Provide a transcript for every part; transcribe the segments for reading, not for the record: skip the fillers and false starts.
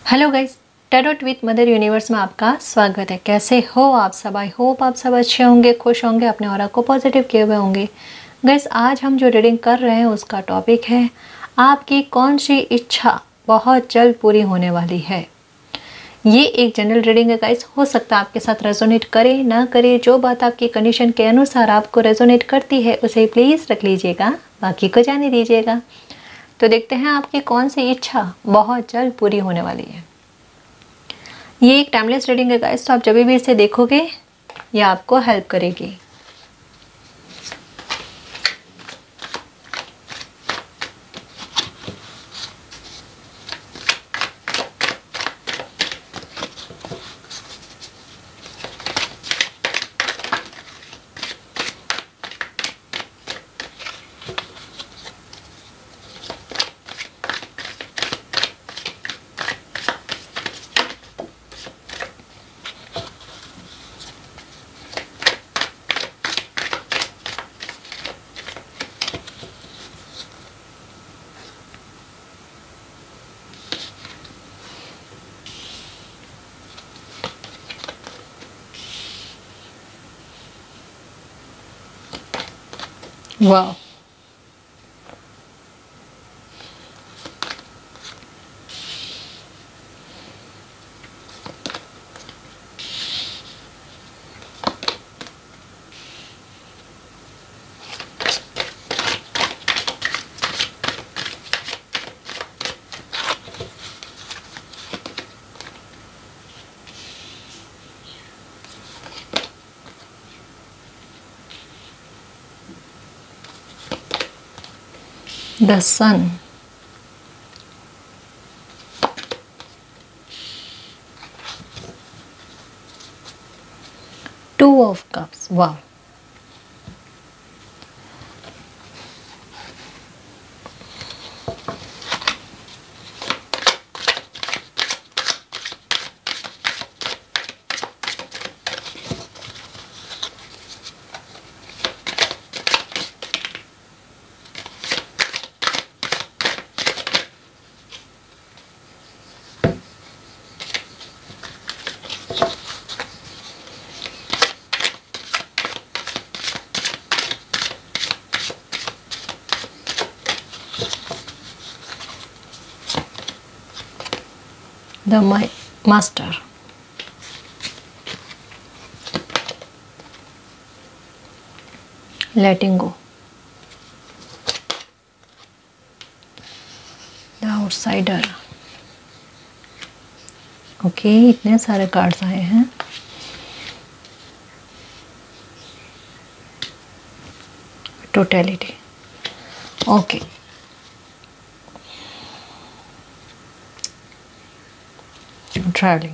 Hello guys, tarot with mother universe में आपका स्वागत है। कैसे हो आप सब? आई होप आप सब अच्छे होंगे, खुश होंगे, अपने ऑरा को पॉजिटिव किए हुए होंगे। गाइस, आज हम जो रीडिंग कर रहे हैं उसका टॉपिक है आपकी कौन सी इच्छा बहुत जल्द पूरी होने वाली है। ये एक जनरल रीडिंग है गाइस, हो सकता है आपके साथ रेजोनेट करे ना करे। जो बात आपकी कंडीशन के अनुसार आपको रेजोनेट करती है उसे प्लीज़ रख लीजिएगा, बाकी को जाने दीजिएगा। तो देखते हैं आपकी कौन सी इच्छा बहुत जल्द पूरी होने वाली है। ये एक टाइमलेस रीडिंग है गाइस, तो आप जब भी इसे देखोगे ये आपको हेल्प करेगी। वाह, the sun, two of cups. वाह, the master, letting go, the outsider. Okay, इतने सारे कार्ड्स आए हैं। टोटलिटी। Okay, travelling.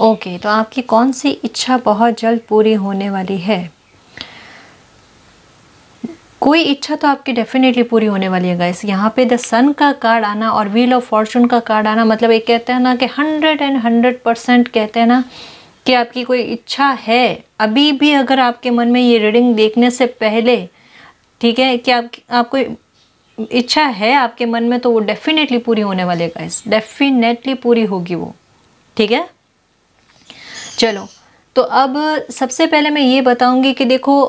ओके, तो आपकी कौन सी इच्छा बहुत जल्द पूरी होने वाली है? कोई इच्छा तो आपकी डेफिनेटली पूरी होने वाली है गाइस। यहाँ पे द सन का कार्ड आना और व्हील ऑफ फॉर्चून का कार्ड आना, मतलब एक कहते हैं ना कि 100% कहते हैं ना कि आपकी कोई इच्छा है अभी भी। अगर आपके मन में ये रीडिंग देखने से पहले, ठीक है, कि आपको इच्छा है आपके मन में, तो वो डेफिनेटली पूरी होने वाली है गाइस, डेफिनेटली पूरी होगी वो। ठीक है, चलो, तो अब सबसे पहले मैं ये बताऊंगी कि देखो,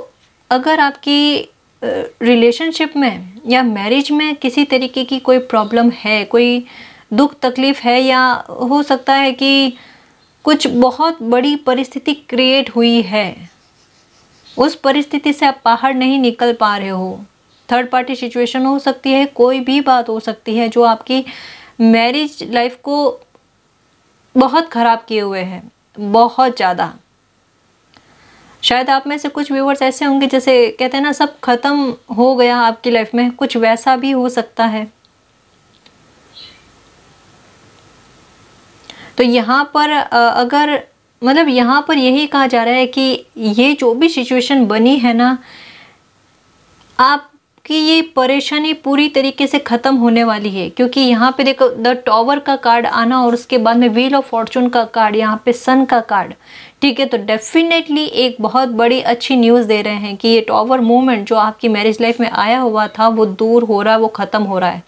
अगर आपकी रिलेशनशिप में या मैरिज में किसी तरीके की कोई प्रॉब्लम है, कोई दुख तकलीफ है, या हो सकता है कि कुछ बहुत बड़ी परिस्थिति क्रिएट हुई है, उस परिस्थिति से आप बाहर नहीं निकल पा रहे हो, थर्ड पार्टी सिचुएशन हो सकती है, कोई भी बात हो सकती है जो आपकी मैरिज लाइफ को बहुत ख़राब किए हुए हैं, बहुत ज़्यादा। शायद आप में से कुछ व्यूवर्स ऐसे होंगे जैसे कहते हैं ना सब खत्म हो गया आपकी लाइफ में, कुछ वैसा भी हो सकता है। तो यहाँ पर अगर मतलब यहाँ पर यही कहा जा रहा है कि ये जो भी सिचुएशन बनी है ना, आप आपकी ये परेशानी पूरी तरीके से ख़त्म होने वाली है, क्योंकि यहाँ पे देखो द टॉवर का कार्ड आना और उसके बाद में व्हील ऑफ फॉर्चून का कार्ड, यहाँ पे सन का कार्ड, ठीक है। तो डेफिनेटली एक बहुत बड़ी अच्छी न्यूज़ दे रहे हैं कि ये टॉवर मूवमेंट जो आपकी मैरिज लाइफ में आया हुआ था वो दूर हो रहा है, वो ख़त्म हो रहा है।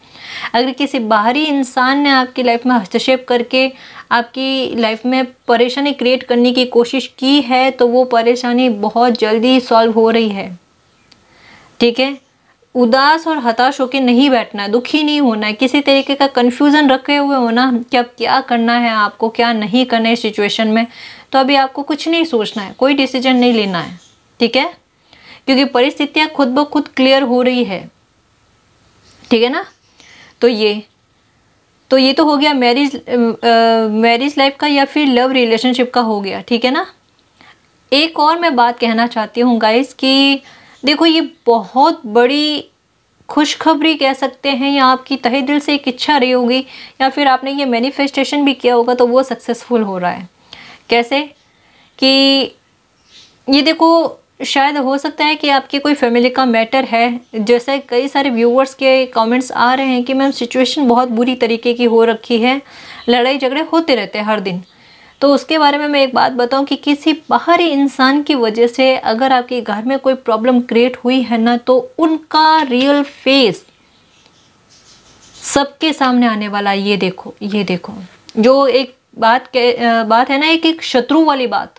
अगर किसी बाहरी इंसान ने आपकी लाइफ में हस्तक्षेप करके आपकी लाइफ में परेशानी क्रिएट करने की कोशिश की है तो वो परेशानी बहुत जल्दी सॉल्व हो रही है, ठीक है। उदास और हताश होकर नहीं बैठना है, दुखी नहीं होना है, किसी तरीके का कन्फ्यूज़न रखे हुए होना कि अब क्या करना है, आपको क्या नहीं करना है इस सिचुएशन में। तो अभी आपको कुछ नहीं सोचना है, कोई डिसीजन नहीं लेना है, ठीक है, क्योंकि परिस्थितियाँ खुद ब खुद क्लियर हो रही है, ठीक है ना। तो ये तो हो गया मैरिज लाइफ का या फिर लव रिलेशनशिप का हो गया, ठीक है ना। एक और मैं बात कहना चाहती हूँ गाइस कि देखो ये बहुत बड़ी खुशखबरी कह सकते हैं, या आपकी तहे दिल से एक इच्छा रही होगी या फिर आपने ये मैनिफेस्टेशन भी किया होगा तो वो सक्सेसफुल हो रहा है। कैसे कि ये देखो शायद हो सकता है कि आपकी कोई फैमिली का मैटर है, जैसे कई सारे व्यूअर्स के कमेंट्स आ रहे हैं कि मैम सिचुएशन बहुत बुरी तरीके की हो रखी है, लड़ाई झगड़े होते रहते हैं हर दिन। तो उसके बारे में मैं एक बात बताऊं कि किसी बाहरी इंसान की वजह से अगर आपके घर में कोई प्रॉब्लम क्रिएट हुई है ना, तो उनका रियल फेस सबके सामने आने वाला। ये देखो जो एक बात है ना, एक शत्रु वाली बात,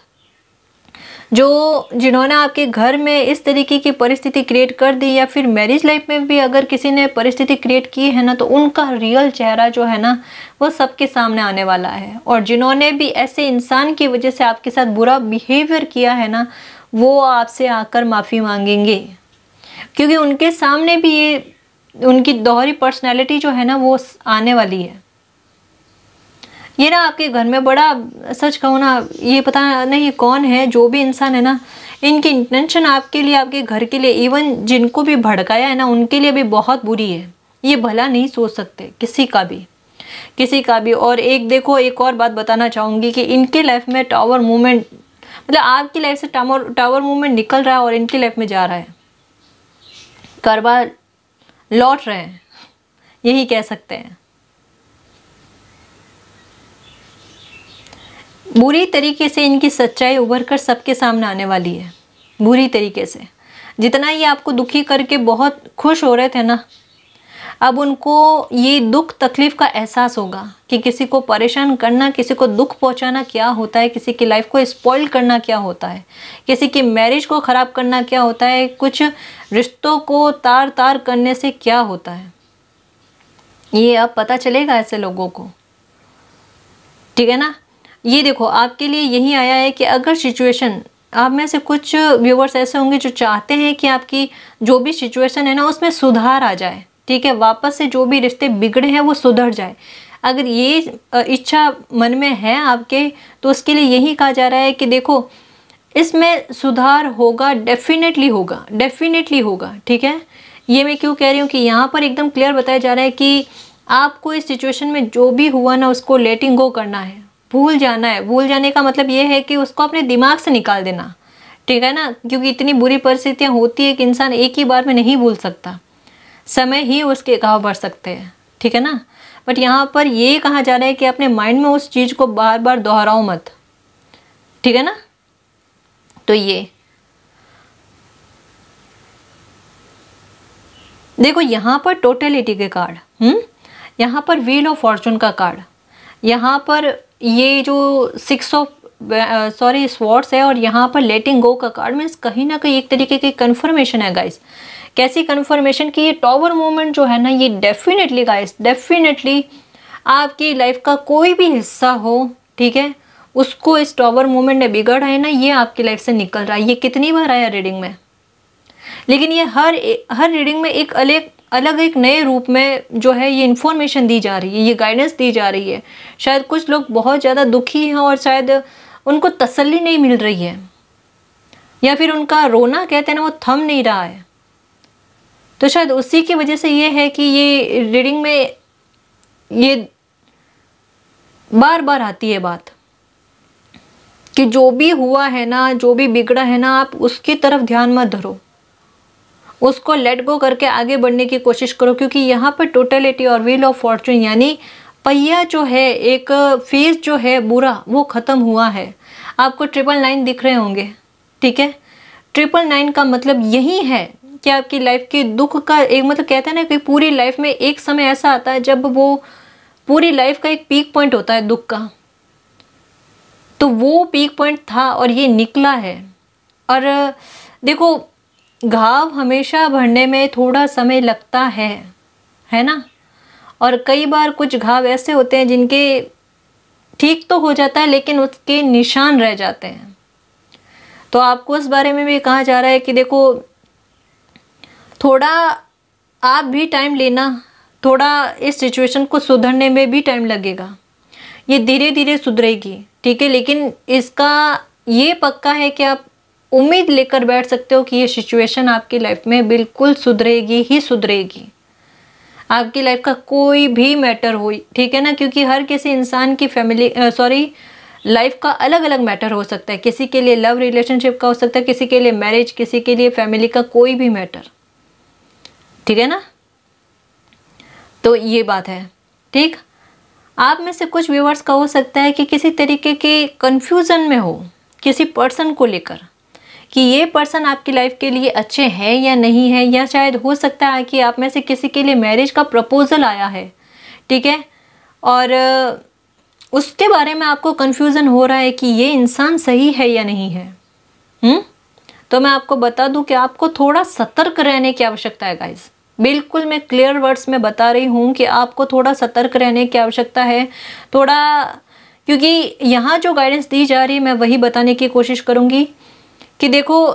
जिन्होंने आपके घर में इस तरीके की परिस्थिति क्रिएट कर दी, या फिर मैरिज लाइफ में भी अगर किसी ने परिस्थिति क्रिएट की है ना, तो उनका रियल चेहरा जो है ना वो सबके सामने आने वाला है। और जिन्होंने भी ऐसे इंसान की वजह से आपके साथ बुरा बिहेवियर किया है ना, वो आपसे आकर माफ़ी मांगेंगे, क्योंकि उनके सामने भी ये उनकी दोहरी पर्सनैलिटी जो है ना वो आने वाली है। ये ना आपके घर में बड़ा, सच कहूँ ना, ये पता नहीं कौन है, जो भी इंसान है ना, इनकी इंटेंशन आपके लिए, आपके घर के लिए, इवन जिनको भी भड़काया है ना उनके लिए भी बहुत बुरी है। ये भला नहीं सोच सकते किसी का भी। और एक देखो, एक और बात बताना चाहूँगी कि इनके लाइफ में टावर मूवमेंट, मतलब आपकी लाइफ से टावर मूवमेंट निकल रहा है और इनकी लाइफ में जा रहा है, करवा लौट रहे हैं, यही कह सकते हैं। बुरी तरीके से इनकी सच्चाई उभर कर सबके सामने आने वाली है, बुरी तरीके से। जितना ये आपको दुखी करके बहुत खुश हो रहे थे ना, अब उनको ये दुख तकलीफ़ का एहसास होगा कि किसी को परेशान करना, किसी को दुख पहुंचाना क्या होता है, किसी की लाइफ को स्पॉइल करना क्या होता है, किसी की मैरिज को ख़राब करना क्या होता है, कुछ रिश्तों को तार तार करने से क्या होता है, ये अब पता चलेगा ऐसे लोगों को, ठीक है ना। ये देखो आपके लिए यही आया है कि अगर सिचुएशन, आप में से कुछ व्यूवर्स ऐसे होंगे जो चाहते हैं कि आपकी जो भी सिचुएशन है ना उसमें सुधार आ जाए, ठीक है, वापस से जो भी रिश्ते बिगड़े हैं वो सुधर जाए। अगर ये इच्छा मन में है आपके, तो उसके लिए यही कहा जा रहा है कि देखो इसमें सुधार होगा, डेफिनेटली होगा, ठीक है। ये मैं क्यों कह रही हूँ कि यहाँ पर एकदम क्लियर बताया जा रहा है कि आपको इस सिचुएशन में जो भी हुआ ना उसको लेटिंग गो करना है, भूल जाना है। भूल जाने का मतलब ये है कि उसको अपने दिमाग से निकाल देना, ठीक है ना, क्योंकि इतनी बुरी परिस्थितियाँ होती है कि इंसान एक ही बार में नहीं भूल सकता, समय ही उसके घाव बढ़ सकते हैं, ठीक है ना। बट यहाँ पर ये कहा जा रहा है कि अपने माइंड में उस चीज़ को बार बार दोहराओ मत, ठीक है ना। तो ये देखो यहाँ पर टोटलिटी के कार्ड, यहाँ पर व्हील ऑफ फॉर्चून का कार्ड, यहाँ पर ये जो 6 ऑफ स्वॉर्ड्स है, और यहाँ पर लेटिंग गो का कार्ड मीन्स कहीं ना कहीं एक तरीके की कन्फर्मेशन है गाइस। कैसी कन्फर्मेशन की, ये टावर मूवमेंट जो है ना ये डेफिनेटली गाइस, डेफिनेटली आपकी लाइफ का कोई भी हिस्सा हो, ठीक है, उसको इस टावर मूवमेंट ने बिगड़ा है ना, ये आपकी लाइफ से निकल रहा है। ये कितनी बार आया रीडिंग में, लेकिन ये हर रीडिंग में एक अलग एक नए रूप में जो है ये इन्फॉर्मेशन दी जा रही है, ये गाइडेंस दी जा रही है। शायद कुछ लोग बहुत ज़्यादा दुखी हैं और शायद उनको तसल्ली नहीं मिल रही है, या फिर उनका रोना कहते हैं ना वो थम नहीं रहा है। तो शायद उसी की वजह से ये है कि ये रीडिंग में ये बार बार आती है बात कि जो भी हुआ है ना, जो भी बिगड़ा है ना, आप उसकी तरफ ध्यान मत धरो, उसको लेट गो करके आगे बढ़ने की कोशिश करो, क्योंकि यहाँ पर टोटलिटी और व्हील ऑफ फॉर्चून यानी पहिया जो है, एक फेज जो है बुरा वो ख़त्म हुआ है। आपको 999 दिख रहे होंगे, ठीक है। 999 का मतलब यही है कि आपकी लाइफ के दुख का एक मतलब कहते हैं ना कि पूरी लाइफ में एक समय ऐसा आता है जब वो पूरी लाइफ का एक पीक पॉइंट होता है दुख का, तो वो पीक पॉइंट था और ये निकला है। और देखो, घाव हमेशा भरने में थोड़ा समय लगता है ना। और कई बार कुछ घाव ऐसे होते हैं जिनके ठीक तो हो जाता है लेकिन उसके निशान रह जाते हैं। तो आपको उस बारे में भी कहा जा रहा है कि देखो, थोड़ा आप भी टाइम लेना, थोड़ा इस सिचुएशन को सुधरने में भी टाइम लगेगा, ये धीरे धीरे सुधरेगी, ठीक है। लेकिन इसका ये पक्का है कि आप उम्मीद लेकर बैठ सकते हो कि ये सिचुएशन आपकी लाइफ में बिल्कुल सुधरेगी ही सुधरेगी। आपकी लाइफ का कोई भी मैटर हो, ठीक है ना, क्योंकि हर किसी इंसान की लाइफ का अलग अलग मैटर हो सकता है। किसी के लिए लव रिलेशनशिप का हो सकता है, किसी के लिए मैरिज, किसी के लिए फैमिली का कोई भी मैटर, ठीक है ना। तो ये बात है, ठीक। आप में से कुछ व्यूअर्स का हो सकता है कि किसी तरीके के कंफ्यूजन में हो किसी पर्सन को लेकर कि ये पर्सन आपकी लाइफ के लिए अच्छे हैं या नहीं है, या शायद हो सकता है कि आप में से किसी के लिए मैरिज का प्रपोजल आया है, ठीक है, और उसके बारे में आपको कंफ्यूजन हो रहा है कि ये इंसान सही है या नहीं है। तो मैं आपको बता दूं कि आपको थोड़ा सतर्क रहने की आवश्यकता है गाइस। बिल्कुल मैं क्लियर वर्ड्स में बता रही हूँ कि आपको थोड़ा सतर्क रहने की आवश्यकता है, थोड़ा, क्योंकि यहाँ जो गाइडेंस दी जा रही है मैं वही बताने की कोशिश करूँगी कि देखो,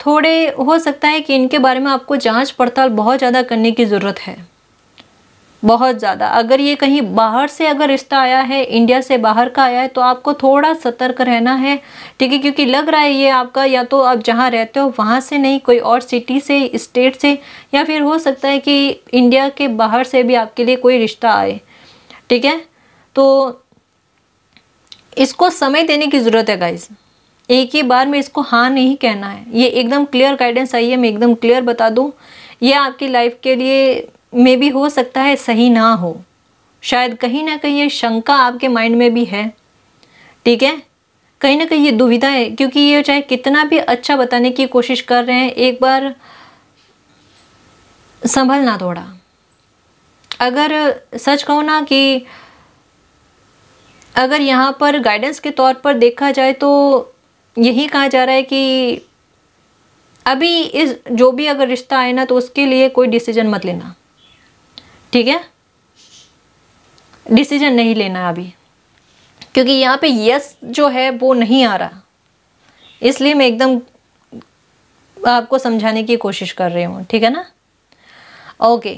थोड़े हो सकता है कि इनके बारे में आपको जांच पड़ताल बहुत ज़्यादा करने की ज़रूरत है, बहुत ज़्यादा। अगर ये कहीं बाहर से अगर रिश्ता आया है, इंडिया से बाहर का आया है, तो आपको थोड़ा सतर्क रहना है, ठीक है, क्योंकि लग रहा है ये आपका या तो आप जहाँ रहते हो वहाँ से नहीं, कोई और सिटी से, स्टेट से, या फिर हो सकता है कि इंडिया के बाहर से भी आपके लिए कोई रिश्ता आए, ठीक है। तो इसको समय देने की ज़रूरत है गाइज, एक ही बार में इसको हाँ नहीं कहना है। ये एकदम क्लियर गाइडेंस आई है, मैं एकदम क्लियर बता दूँ, ये आपकी लाइफ के लिए में भी हो सकता है सही ना हो, शायद कहीं ना कहीं ये शंका आपके माइंड में भी है, ठीक है, कहीं ना कहीं ये दुविधा है, क्योंकि ये चाहे कितना भी अच्छा बताने की कोशिश कर रहे हैं, एक बार संभलना थोड़ा। अगर सच कहूँ ना कि अगर यहाँ पर गाइडेंस के तौर पर देखा जाए तो यही कहा जा रहा है कि अभी इस जो भी अगर रिश्ता आए ना तो उसके लिए कोई डिसीजन मत लेना, ठीक है, डिसीजन नहीं लेना अभी, क्योंकि यहाँ पे यस जो है वो नहीं आ रहा, इसलिए मैं एकदम आपको समझाने की कोशिश कर रही हूँ, ठीक है ना। ओके,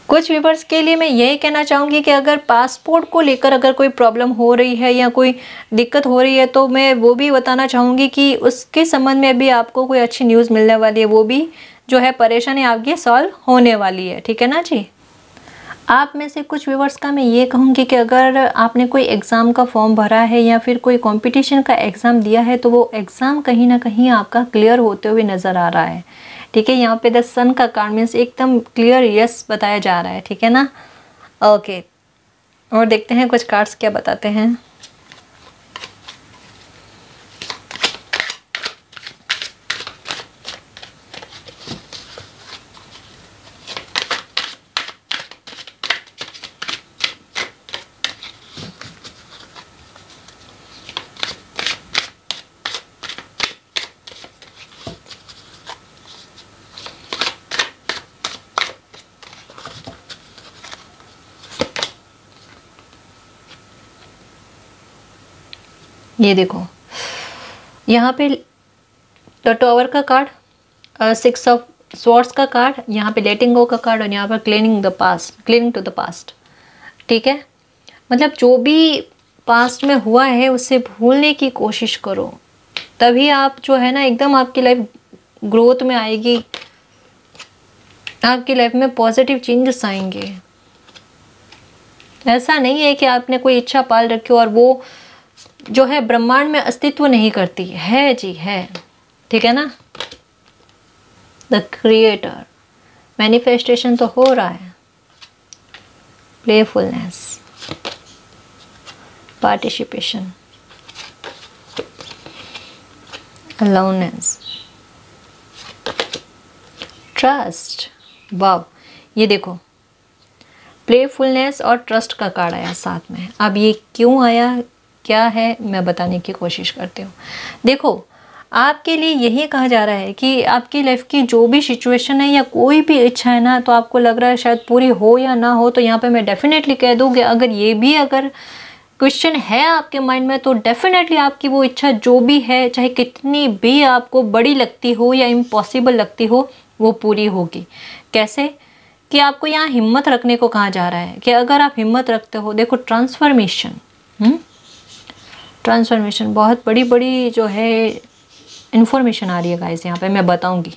कुछ व्यूवर्स के लिए मैं यही कहना चाहूँगी कि अगर पासपोर्ट को लेकर अगर कोई प्रॉब्लम हो रही है या कोई दिक्कत हो रही है तो मैं वो भी बताना चाहूँगी कि उसके संबंध में भी आपको कोई अच्छी न्यूज़ मिलने वाली है, वो भी जो है परेशानी आपकी सॉल्व होने वाली है, ठीक है ना जी। आप में से कुछ व्यूवर्स का मैं ये कहूँगी कि अगर आपने कोई एग्ज़ाम का फॉर्म भरा है या फिर कोई कंपटीशन का एग्ज़ाम दिया है तो वो एग्ज़ाम कहीं ना कहीं आपका क्लियर होते हुए नज़र आ रहा है, ठीक है। यहाँ पे द सन का कार्ड मीन्स एकदम क्लियर यस बताया जा रहा है, ठीक है ना। ओके, और देखते हैं कुछ कार्ड्स क्या बताते हैं। ये देखो, यहाँ पे द टॉवर का कार्ड, 6 ऑफ स्वॉर्ड्स का कार्ड, यहाँ पे लेटिंग गो का कार्ड, और यहाँ पर क्लीनिंग टू द पास्ट, ठीक है। मतलब जो भी पास्ट में हुआ है उससे भूलने की कोशिश करो, तभी आप जो है ना एकदम आपकी लाइफ ग्रोथ में आएगी, आपकी लाइफ में पॉजिटिव चेंजेस आएंगे। ऐसा नहीं है कि आपने कोई इच्छा पाल रखी हो और वो जो है ब्रह्मांड में अस्तित्व नहीं करती है जी, है, ठीक है ना। द क्रिएटर, मैनिफेस्टेशन तो हो रहा है। Playfulness, participation, allowance, trust. Wow, ये देखो प्लेफुलनेस और ट्रस्ट का कार्ड आया साथ में। अब ये क्यों आया, क्या है, मैं बताने की कोशिश करती हूँ। देखो आपके लिए यही कहा जा रहा है कि आपकी लाइफ की जो भी सिचुएशन है या कोई भी इच्छा है ना, तो आपको लग रहा है शायद पूरी हो या ना हो, तो यहाँ पे मैं डेफिनेटली कह दूँगी अगर ये भी अगर क्वेश्चन है आपके माइंड में, तो डेफिनेटली आपकी वो इच्छा जो भी है, चाहे कितनी भी आपको बड़ी लगती हो या इम्पॉसिबल लगती हो, वो पूरी होगी। कैसे कि आपको यहाँ हिम्मत रखने को कहा जा रहा है कि अगर आप हिम्मत रखते हो, देखो ट्रांसफॉर्मेशन, ट्रांसफॉर्मेशन बहुत बड़ी बड़ी जो है इन्फॉर्मेशन आ रही है गाइस, यहाँ पे मैं बताऊंगी।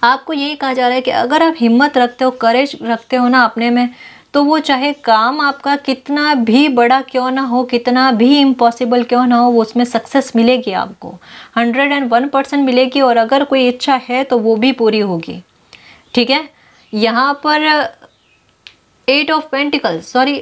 आपको यही कहा जा रहा है कि अगर आप हिम्मत रखते हो, करेज रखते हो ना अपने में, तो वो चाहे काम आपका कितना भी बड़ा क्यों ना हो, कितना भी इम्पॉसिबल क्यों ना हो, वो उसमें सक्सेस मिलेगी आपको, 101% मिलेगी। और अगर कोई इच्छा है तो वो भी पूरी होगी। ठीक है, यहाँ पर 8 of pentacles, sorry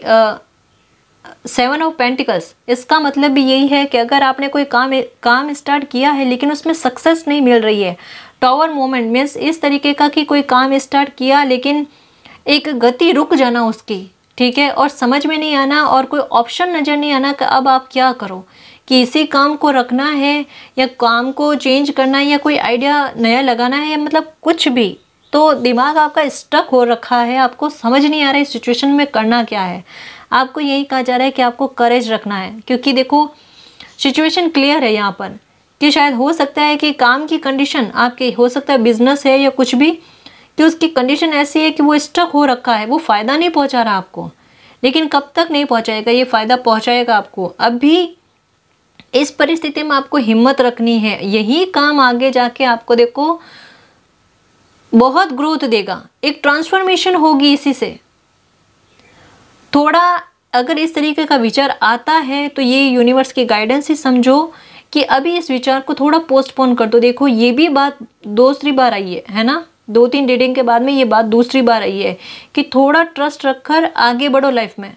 7 of pentacles, इसका मतलब भी यही है कि अगर आपने कोई काम स्टार्ट किया है लेकिन उसमें सक्सेस नहीं मिल रही है, टावर मोमेंट मीन्स इस तरीके का कि कोई काम स्टार्ट किया लेकिन एक गति रुक जाना उसकी, ठीक है, और समझ में नहीं आना और कोई ऑप्शन नज़र नहीं आना कि अब आप क्या करो, कि इसी काम को रखना है या काम को चेंज करना है या कोई आइडिया नया लगाना है, या मतलब कुछ भी, तो दिमाग आपका स्टक हो रखा है, आपको समझ नहीं आ रहा है इस सिचुएशन में करना क्या है। आपको यही कहा जा रहा है कि आपको करेज रखना है, क्योंकि देखो सिचुएशन क्लियर है यहाँ पर कि शायद हो सकता है कि काम की कंडीशन आपके, हो सकता है बिजनेस है या कुछ भी, कि उसकी कंडीशन ऐसी है कि वो स्टक हो रखा है, वो फ़ायदा नहीं पहुँचा रहा आपको, लेकिन कब तक नहीं पहुँचाएगा, ये फ़ायदा पहुँचाएगा आपको। अभी इस परिस्थिति में आपको हिम्मत रखनी है, यही काम आगे जाके आपको देखो बहुत ग्रोथ देगा, एक ट्रांसफॉर्मेशन होगी इसी से। थोड़ा अगर इस तरीके का विचार आता है तो ये यूनिवर्स की गाइडेंस ही समझो कि अभी इस विचार को थोड़ा पोस्टपोन कर दो। देखो ये भी बात दूसरी बार आई है ना, 2-3 रीडिंग के बाद में ये बात दूसरी बार आई है कि थोड़ा ट्रस्ट रखकर आगे बढ़ो लाइफ में,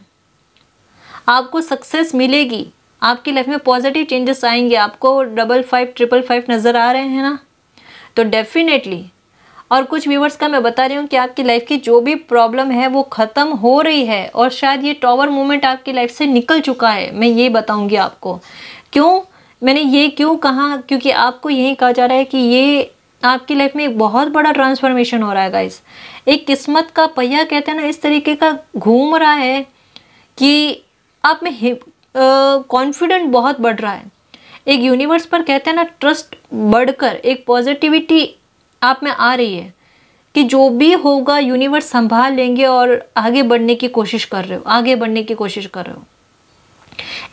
आपको सक्सेस मिलेगी, आपकी लाइफ में पॉजिटिव चेंजेस आएंगे। आपको 55, 555 नज़र आ रहे हैं ना, तो डेफिनेटली। और कुछ व्यूवर्स का मैं बता रही हूँ कि आपकी लाइफ की जो भी प्रॉब्लम है वो ख़त्म हो रही है, और शायद ये टावर मोमेंट आपकी लाइफ से निकल चुका है। मैं ये बताऊँगी आपको क्यों, मैंने ये क्यों कहा, क्योंकि आपको यही कहा जा रहा है कि ये आपकी लाइफ में एक बहुत बड़ा ट्रांसफॉर्मेशन हो रहा है गाइस। एक किस्मत का पहिया कहते हैं ना, इस तरीके का घूम रहा है कि आप में कॉन्फिडेंट बहुत बढ़ रहा है। एक यूनिवर्स पर कहते हैं ना ट्रस्ट बढ़कर एक पॉजिटिविटी आप में आ रही है कि जो भी होगा यूनिवर्स संभाल लेंगे, और आगे बढ़ने की कोशिश कर रहे हो, आगे बढ़ने की कोशिश कर रहे हो,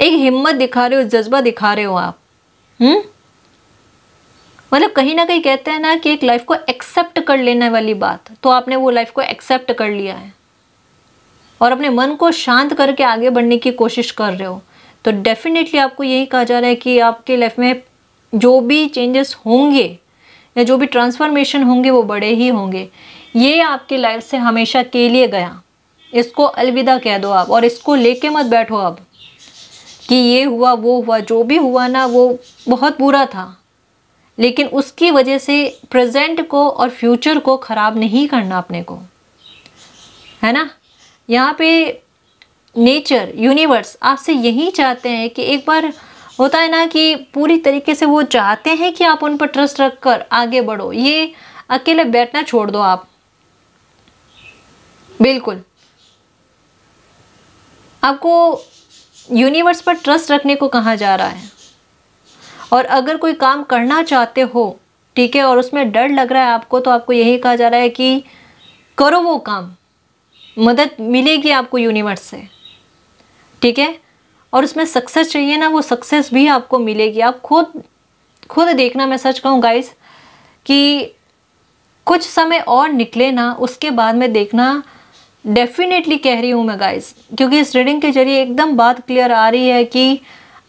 एक हिम्मत दिखा रहे हो, जज्बा दिखा रहे हो आप। मतलब कहीं ना कहीं कहते हैं ना कि एक लाइफ को एक्सेप्ट कर लेने वाली बात, तो आपने वो लाइफ को एक्सेप्ट कर लिया है और अपने मन को शांत करके आगे बढ़ने की कोशिश कर रहे हो। तो डेफिनेटली आपको यही कहा जा रहा है कि आपके लाइफ में जो भी चेंजेस होंगे या जो भी ट्रांसफॉर्मेशन होंगे वो बड़े ही होंगे। ये आपकी लाइफ से हमेशा के लिए गया, इसको अलविदा कह दो आप, और इसको लेके मत बैठो अब कि ये हुआ वो हुआ। जो भी हुआ ना वो बहुत बुरा था, लेकिन उसकी वजह से प्रेजेंट को और फ्यूचर को ख़राब नहीं करना अपने को, है ना। यहाँ पे नेचर, यूनिवर्स आपसे यही चाहते हैं कि एक बार होता है ना कि पूरी तरीके से वो चाहते हैं कि आप उन पर ट्रस्ट रखकर आगे बढ़ो। ये अकेले बैठना छोड़ दो आप, बिल्कुल आपको यूनिवर्स पर ट्रस्ट रखने को कहा जा रहा है। और अगर कोई काम करना चाहते हो, ठीक है, और उसमें डर लग रहा है आपको, तो आपको यही कहा जा रहा है कि करो वो काम, मदद मिलेगी आपको यूनिवर्स से, ठीक है। और उसमें सक्सेस चाहिए ना, वो सक्सेस भी आपको मिलेगी। आप खुद देखना, मैं सच कहूँ गाइस कि कुछ समय और निकले ना, उसके बाद में देखना, डेफिनेटली कह रही हूँ मैं गाइस, क्योंकि इस रीडिंग के जरिए एकदम बात क्लियर आ रही है कि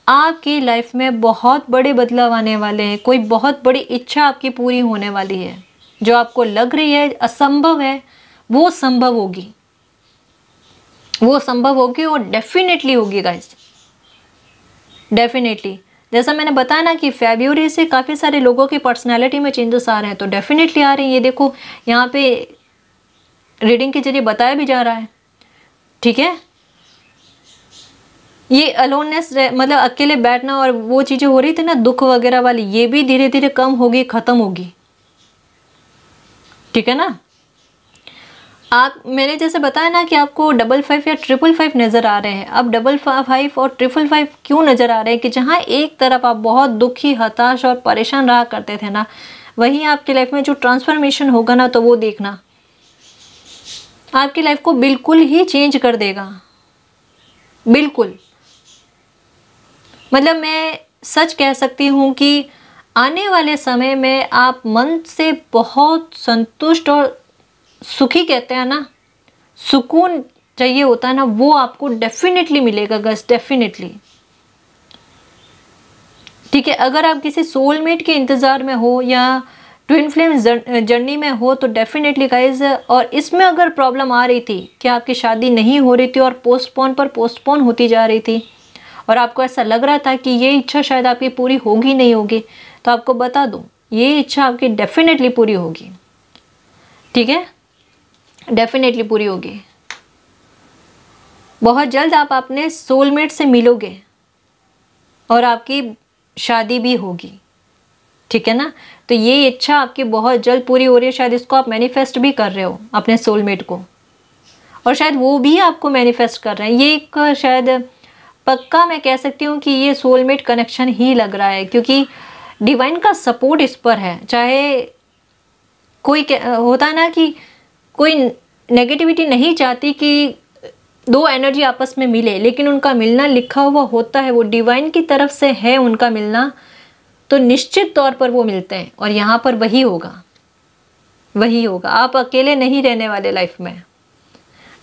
आपकी लाइफ में बहुत बड़े बदलाव आने वाले हैं, कोई बहुत बड़ी इच्छा आपकी पूरी होने वाली है। जो आपको लग रही है असंभव है, वो संभव होगी, वो संभव होगी और डेफिनेटली होगी गाइस, डेफिनेटली। जैसा मैंने बताया ना कि फरवरी से काफ़ी सारे लोगों की पर्सनैलिटी में चेंजेस आ रहे हैं, तो डेफिनेटली आ रहे हैं। ये देखो यहाँ पे रीडिंग के जरिए बताया भी जा रहा है, ठीक है। ये अलोननेस मतलब अकेले बैठना और वो चीज़ें हो रही थी ना दुख वगैरह वाली, ये भी धीरे धीरे कम होगी, ख़त्म होगी, ठीक है ना। आप मैंने जैसे बताया ना कि आपको 55 या 555 नज़र आ रहे हैं। अब 55 और 555 क्यों नज़र आ रहे हैं कि जहाँ एक तरफ आप बहुत दुखी, हताश और परेशान रहा करते थे ना, वहीं आपकी लाइफ में जो ट्रांसफॉर्मेशन होगा ना, तो वो देखना आपकी लाइफ को बिल्कुल ही चेंज कर देगा, बिल्कुल। मतलब मैं सच कह सकती हूँ कि आने वाले समय में आप मन से बहुत संतुष्ट और सुखी, कहते हैं ना, सुकून चाहिए होता है ना, वो आपको डेफिनेटली मिलेगा गाइस, डेफिनेटली, ठीक है। अगर आप किसी सोलमेट के इंतज़ार में हो या ट्विन फ्लेम जर्नी में हो तो डेफिनेटली गाइस, और इसमें अगर प्रॉब्लम आ रही थी कि आपकी शादी नहीं हो रही थी और पोस्टपोन पर पोस्टपोन होती जा रही थी और आपको ऐसा लग रहा था कि ये इच्छा शायद आपकी पूरी होगी नहीं होगी, तो आपको बता दूं ये इच्छा आपकी डेफिनेटली पूरी होगी, ठीक है, डेफिनेटली पूरी होगी। बहुत जल्द आप अपने सोलमेट से मिलोगे और आपकी शादी भी होगी, ठीक है ना। तो ये इच्छा आपकी बहुत जल्द पूरी हो रही है, शायद इसको आप मैनिफेस्ट भी कर रहे हो अपने सोलमेट को, और शायद वो भी आपको मैनिफेस्ट कर रहे हैं। ये एक शायद पक्का मैं कह सकती हूँ कि ये सोलमेट कनेक्शन ही लग रहा है, क्योंकि डिवाइन का सपोर्ट इस पर है। चाहे कोई होता है ना कि कोई नेगेटिविटी नहीं चाहती कि दो एनर्जी आपस में मिले, लेकिन उनका मिलना लिखा हुआ होता है, वो डिवाइन की तरफ से है उनका मिलना, तो निश्चित तौर पर वो मिलते हैं। और यहाँ पर वही होगा, वही होगा। आप अकेले नहीं रहने वाले लाइफ में,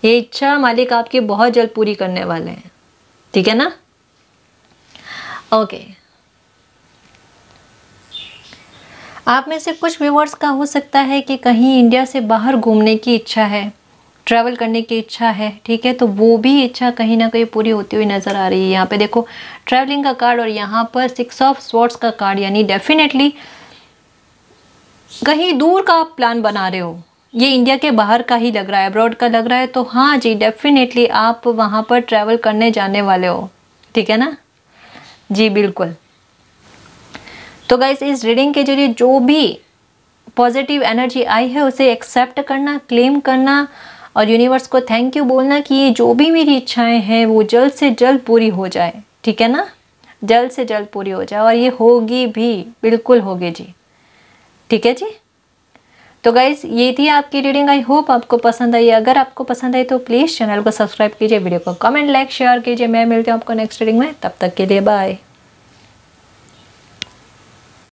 ये इच्छा मालिक आपकी बहुत जल्द पूरी करने वाले हैं, ठीक है ना। ओके, आप में से कुछ व्यूअर्स का हो सकता है कि कहीं इंडिया से बाहर घूमने की इच्छा है, ट्रैवल करने की इच्छा है, ठीक है, तो वो भी इच्छा कहीं ना कहीं पूरी होती हुई नज़र आ रही है। यहाँ पे देखो ट्रैवलिंग का कार्ड और यहाँ पर 6 ऑफ स्वॉर्ड्स का कार्ड, यानी डेफिनेटली कहीं दूर का आप प्लान बना रहे हो। ये इंडिया के बाहर का ही लग रहा है, अब्रॉड का लग रहा है, तो हाँ जी डेफिनेटली आप वहाँ पर ट्रैवल करने जाने वाले हो, ठीक है ना जी, बिल्कुल। तो गाइस इस रीडिंग के जरिए जो भी पॉजिटिव एनर्जी आई है उसे एक्सेप्ट करना, क्लेम करना और यूनिवर्स को थैंक यू बोलना कि ये जो भी मेरी इच्छाएं हैं वो जल्द से जल्द पूरी हो जाए, ठीक है ना, जल्द से जल्द पूरी हो जाए, और ये होगी भी, बिल्कुल होगी जी, ठीक है जी। तो गाइस ये थी आपकी रीडिंग, आई होप आपको पसंद आई। अगर आपको पसंद आई तो प्लीज़ चैनल को सब्सक्राइब कीजिए, वीडियो को कमेंट लाइक शेयर कीजिए। मैं मिलती हूँ आपको नेक्स्ट रीडिंग में, तब तक के लिए बाय।